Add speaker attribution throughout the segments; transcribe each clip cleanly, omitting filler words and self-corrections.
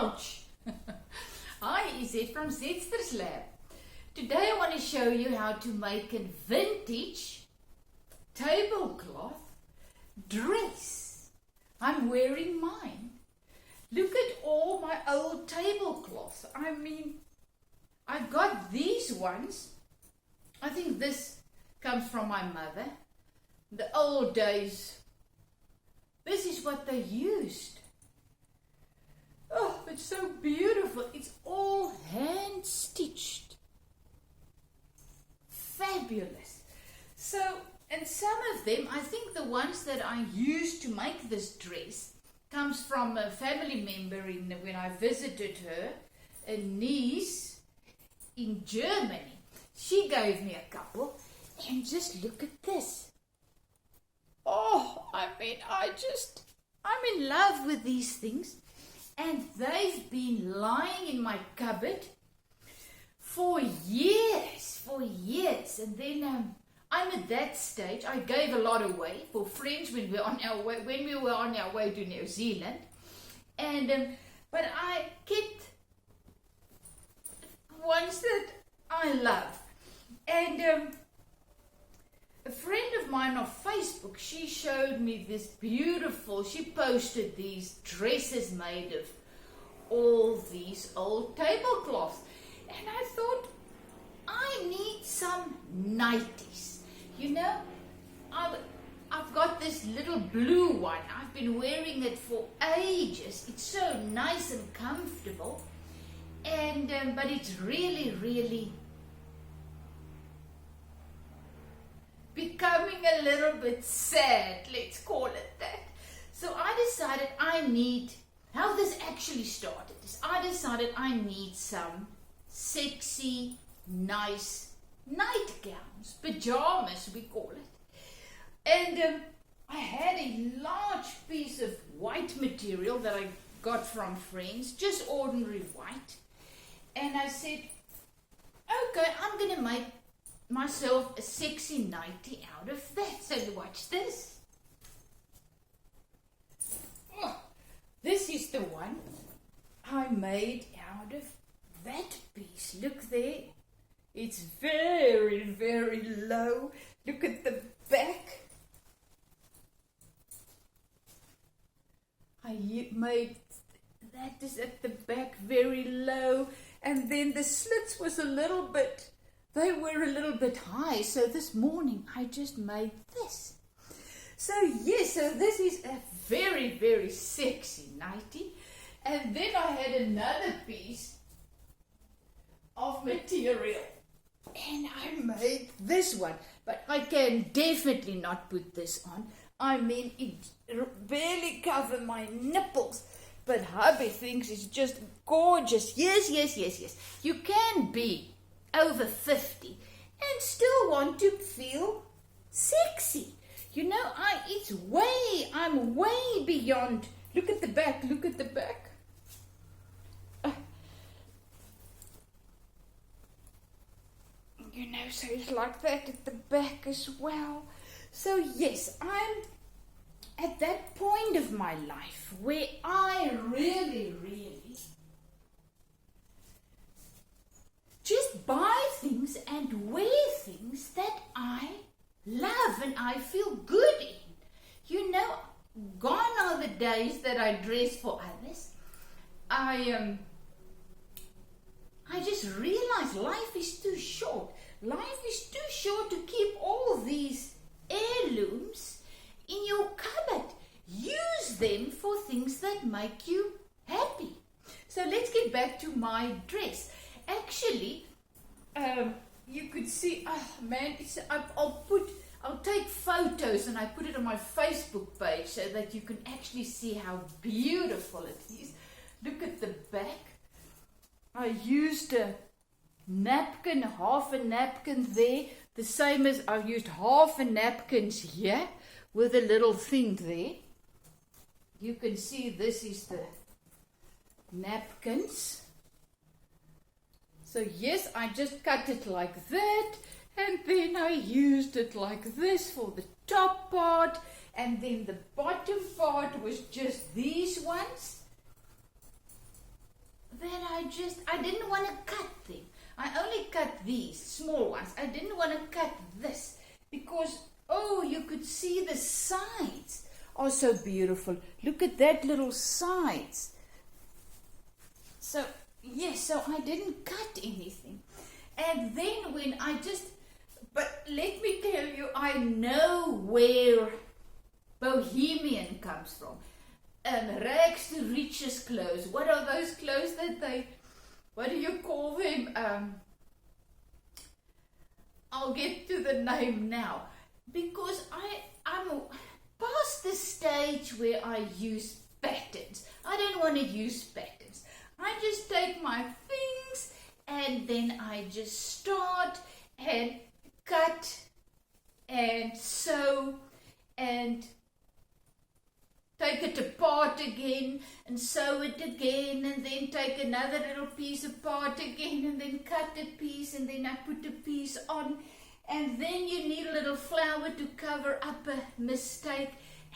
Speaker 1: Ouch! Hi, Izzy from Zedster's Lab. Today I want to show you how to make a vintage tablecloth dress. I'm wearing mine. Look at all my old tablecloths. I mean, I got these ones. I think this comes from my mother. The old days. This is what they used. Oh, it's so beautiful. It's all hand stitched. Fabulous. So, and some of them, I think the ones that I used to make this dress comes from a family member when I visited her, a niece in Germany. She gave me a couple, and just look at this. Oh, I mean, I'm in love with these things. And they've been lying in my cupboard for years. And then I'm at that stage. I gave a lot away for friends when we were on our way to New Zealand. And but I kept ones that I love. And a friend of mine on Facebook, she showed me this beautiful, she posted these dresses made of all these old tablecloths. And I thought, I need some nighties. You know, I've got this little blue one. I've been wearing it for ages. It's so nice and comfortable. And but it's really, really becoming a little bit sad, let's call it that. So I decided how this actually started is I decided I need some sexy, nice nightgowns, pajamas we call it. And I had a large piece of white material that I got from friends, just ordinary white. And I said, okay, I'm going to make myself a sexy nightie out of that. So watch this. Oh, this is the one I made out of that piece. Look there. It's very, very low. Look at the back. I made that is at the back very low, and then the slits was they were a little bit high, so this morning I just made this. So yes, so this is a very, very sexy nightie. And then I had another piece of material, and I made this one. But I can definitely not put this on. I mean, it barely covers my nipples. But hubby thinks it's just gorgeous. Yes. You can be over 50 and still want to feel sexy. You know, I'm way beyond. Look at the back. You know, so it's like that at the back as well. So yes, I'm at that point of my life where I really just buy things and wear things that I love and I feel good in. You know, gone are the days that I dress for others. I just realized life is too short. Life is too short to keep all these heirlooms in your cupboard. Use them for things that make you happy. So let's get back to my dress. Actually, you could see, oh man, I'll take photos and I put it on my Facebook page so that you can actually see how beautiful it is. Look at the back. I used a napkin, half a napkin there, the same as I used half a napkins here with a little thing there. You can see this is the napkins. So yes, I just cut it like that, and then I used it like this for the top part, and then the bottom part was just these ones. then I didn't want to cut them. I only cut these small ones. I didn't want to cut this because, oh, you could see the sides are so beautiful. Look at that little sides. So, yes, so I didn't cut anything. And then but let me tell you, I know where Bohemian comes from. Rags to riches clothes. What are those clothes that what do you call them? I'll get to the name now. Because I'm past the stage where I use patterns. I don't want to use patterns. I just take my things and then I just start and cut and sew and take it apart again and sew it again and then take another little piece apart again and then cut a piece and then I put a piece on and then you need a little flower to cover up a mistake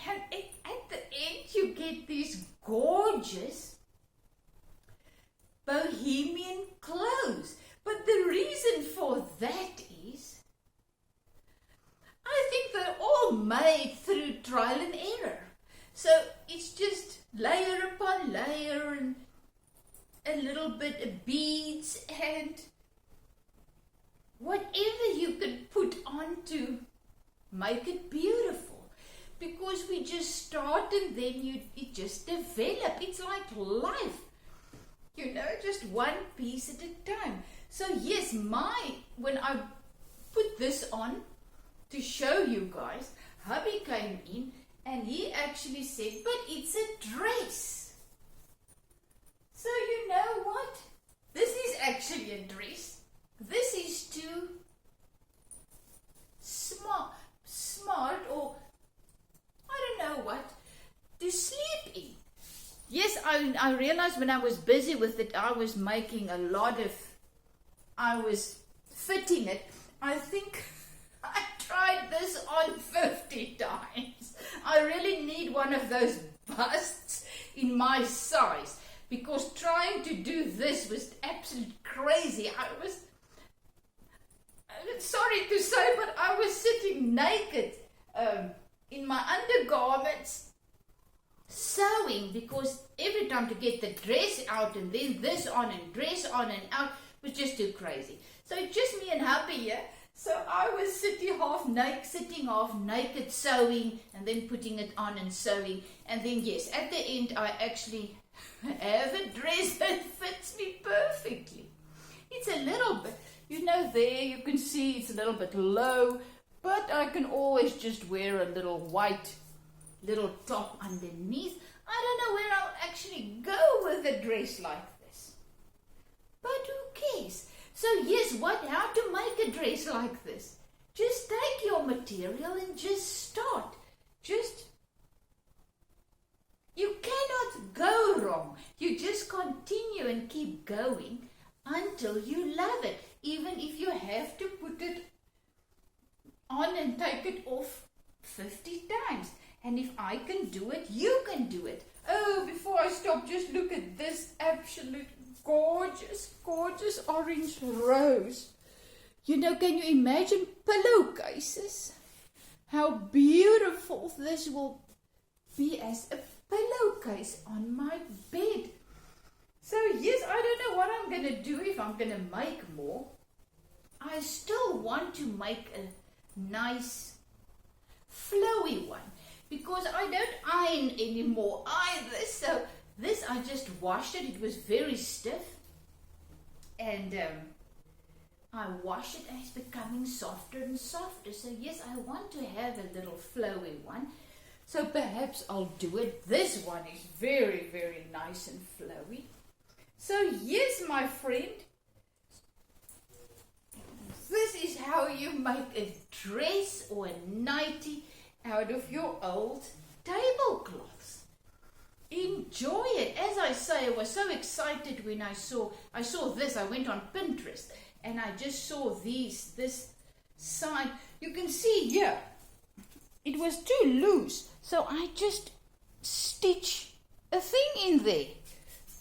Speaker 1: and at the end you get these gorgeous Bohemian clothes. But the reason for that is I think they're all made through trial and error. So it's just layer upon layer and a little bit of beads and whatever you can put on to make it beautiful. Because we just start and then it just develops. It's like life. You know, just one piece at a time. So yes, when I put this on to show you guys, hubby came in and he actually said, but it's a dress. So you know what? This is actually a dress. This is too smart or I don't know what, to sleep in. Yes, I realized when I was busy with it, I was fitting it. I think I tried this on 50 times. I really need one of those busts in my size because trying to do this was absolutely crazy. I was, sorry to say, but I was sitting naked in my undergarments sewing because every time to get the dress out and then this on and dress on and out was just too crazy. So just me and hubby here. So I was sitting half naked sewing and then putting it on and sewing. And then yes, at the end I actually have a dress that fits me perfectly. It's a little bit, you know, there you can see it's a little bit low, but I can always just wear a little white little top underneath. I don't know where I'll actually go with a dress like this. But who cares? So yes, how to make a dress like this? Just take your material and just start. You cannot go wrong. You just continue and keep going until you love it. Even if you have to put it on and take it off 50 times. And if I can do it, you can do it. Oh, before I stop, just look at this absolute gorgeous, gorgeous orange rose. You know, can you imagine pillowcases? How beautiful this will be as a pillowcase on my bed. So yes, I don't know what I'm going to do if I'm going to make more. I still want to make a nice flowy one. Because I don't iron anymore either. So this I just washed it. It was very stiff. And I wash it and it's becoming softer and softer. So yes, I want to have a little flowy one. So perhaps I'll do it. This one is very, very nice and flowy. So yes, my friend. This is how you make a dress or a nightie out of your old tablecloths. Enjoy it. As I say, I was so excited when I saw this. I went on Pinterest and I just saw this side. You can see here, it was too loose. So I just stitch a thing in there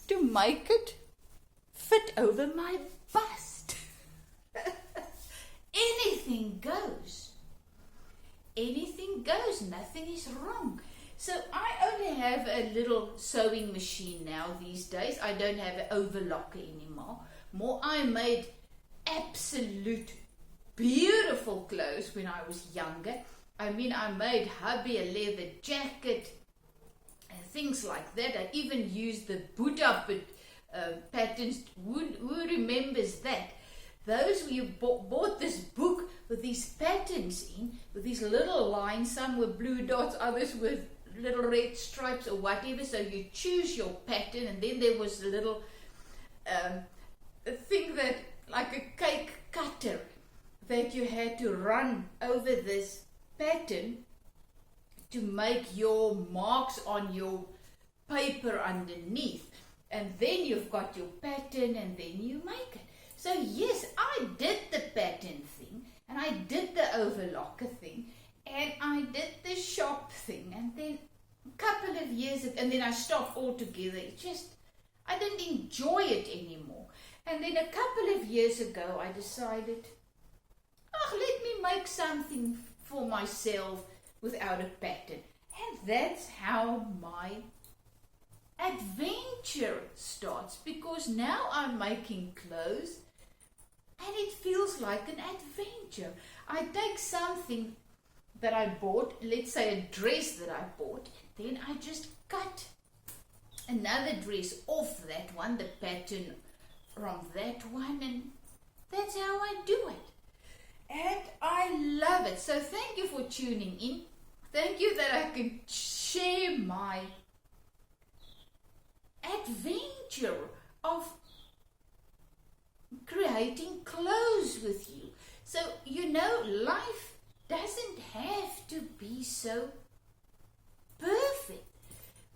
Speaker 1: to make it fit over my bust. Anything goes. Anything goes. Nothing is wrong. So I only have a little sewing machine now these days. I don't have an overlocker anymore. I made absolute beautiful clothes when I was younger. I mean, I made hubby a leather jacket and things like that. I even used the Buddha patterns. Who remembers that? Those who bought this book with these patterns in, with these little lines, some were blue dots, others with little red stripes or whatever. So you choose your pattern, and then there was a little thing that, like a cake cutter, that you had to run over this pattern to make your marks on your paper underneath. And then you've got your pattern, and then you make it. So yes, I did the pattern thing, and I did the overlocker thing, and I did the shop thing, and then a couple of years ago, and then I stopped altogether. I didn't enjoy it anymore. And then a couple of years ago, I decided, let me make something for myself without a pattern. And that's how my adventure starts, because now I'm making clothes and it feels like an adventure. I take something that I bought, let's say a dress that I bought, then I just cut another dress off that one, the pattern from that one, and that's how I do it. And I love it. So thank you for tuning in. Thank you that I can share my adventure of creating clothes with you. So, life doesn't have to be so perfect.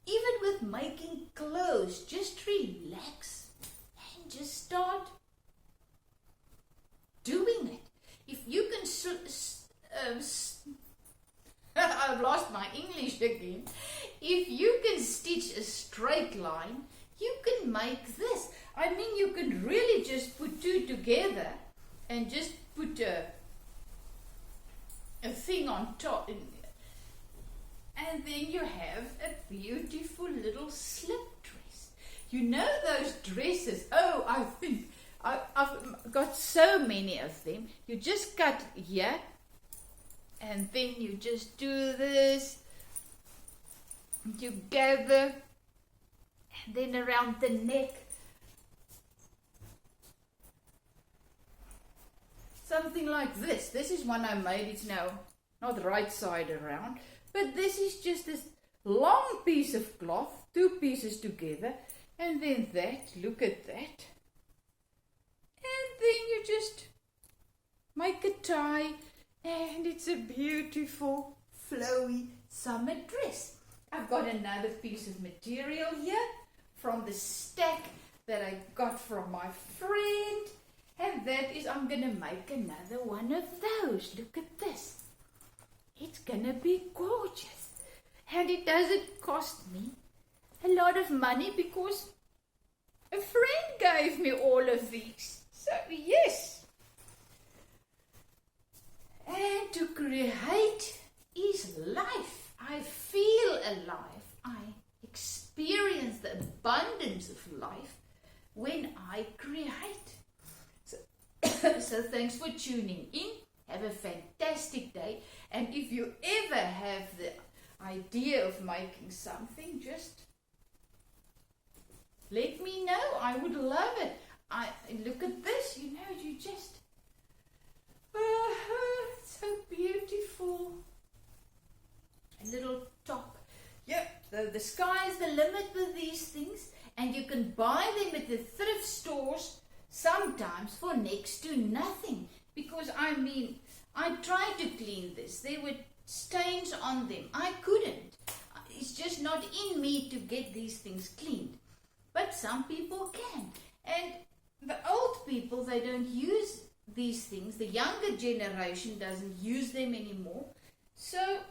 Speaker 1: Even with making clothes, just relax and just start doing it. If you can I've lost my English again. If you can stitch a straight line, you can make this. I mean, you can really just put two together and just put a thing on top, and then you have a beautiful little slip dress. Those dresses, I think I've got so many of them. You just cut here, and then you just do this together, and then around the neck, something like this. This is one I made. It's now not the right side around, but this is just this long piece of cloth, two pieces together, and then that, look at that, and then you just make a tie, and it's a beautiful flowy summer dress. I've got another piece of material here from the stack that I got from my friend, and that is, I'm going to make another one of those. Look at this. It's going to be gorgeous. And it doesn't cost me a lot of money because a friend gave me all of these. So, yes. And to create is life. I feel alive. I experience the abundance of life when I create. So thanks for tuning in. Have a fantastic day. And if you ever have the idea of making something, just let me know. I would love it. Look at this. You just... it's so beautiful. A little top. Yeah, the sky is the limit with these things. And you can buy them at the thrift stores sometimes for next to nothing. Because, I tried to clean this. There were stains on them. I couldn't. It's just not in me to get these things cleaned. But some people can. And the old people, they don't use these things. The younger generation doesn't use them anymore. So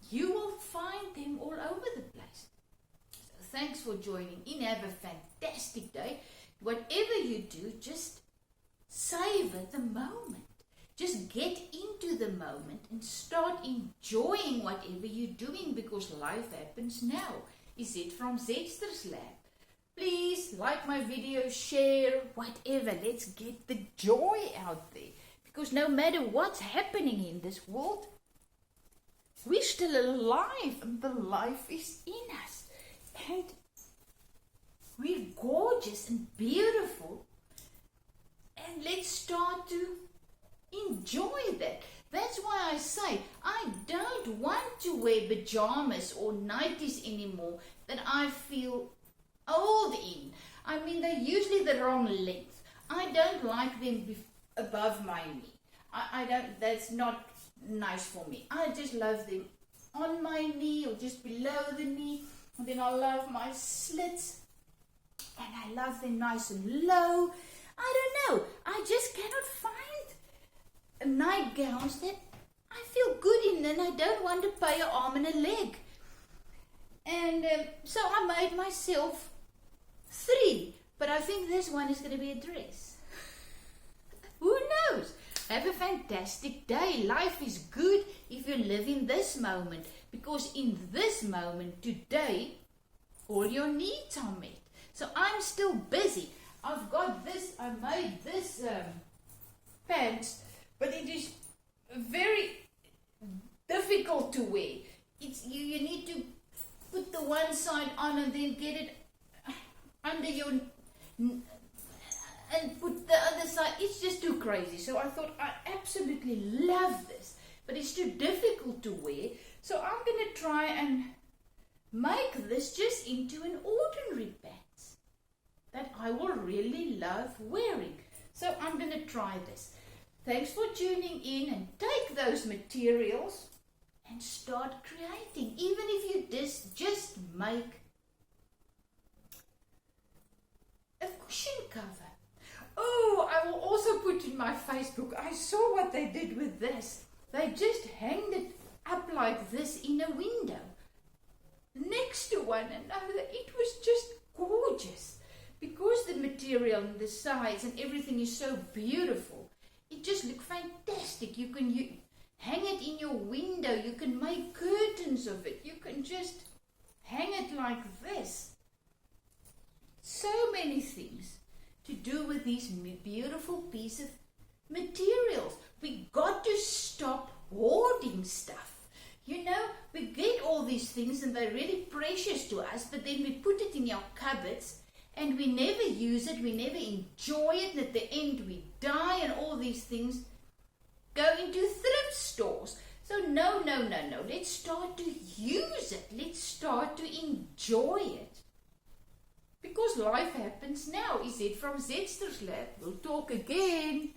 Speaker 1: you will find them all over the place. So thanks for joining in. Have a fantastic day. whatever you do, just savor the moment. Just get into the moment and start enjoying whatever you're doing, because life happens now. Is it from Zedster's Lab? Please like my video, share, whatever. Let's get the joy out there. Because no matter what's happening in this world, we're still alive and the life is in us. And we're gorgeous and beautiful. And let's start to enjoy that. That's why I say I don't want to wear pajamas or nighties anymore that I feel old in. I mean, they're usually the wrong length. I don't like them above my knee. I don't, that's not nice for me. I just love them on my knee or just below the knee. And then I love my slits and I love them nice and low. I don't know. I just cannot find nightgowns that I feel good in, and I don't want to pay an arm and a leg. And so I made myself 3, but I think this one is going to be a dress. Who knows? Have a fantastic day. Life is good if you live in this moment, because in this moment today, all your needs are met. So I'm still busy. I've got this, I made this pants, but it is very difficult to wear. It's you need to put the one side on and then get it under your and put the other side. It's just too crazy. So I thought, I absolutely love this, but it's too difficult to wear. So I'm going to try and make this just into an ordinary pants that I will really love wearing. So I'm going to try this. Thanks for tuning in, and take those materials and start creating. Even if you just make a cushion cover. Oh, I will also put in my Facebook. I saw what they did with this. They just hanged it up like this in a window next to one another. It was just gorgeous, because the material and the size and everything is so beautiful. It just looked fantastic. You can hang it in your window. You can make curtains of it. You can just hang it like this. So many things to do with these beautiful piece of materials. We got to stop hoarding stuff. You know, we get all these things and they're really precious to us, but then we put it in our cupboards and we never use it, we never enjoy it, and at the end we die, and all these things go into thrift stores. So no, let's start to use it, let's start to enjoy it, because life happens now. Is it from Zedster's Lab? We'll talk again.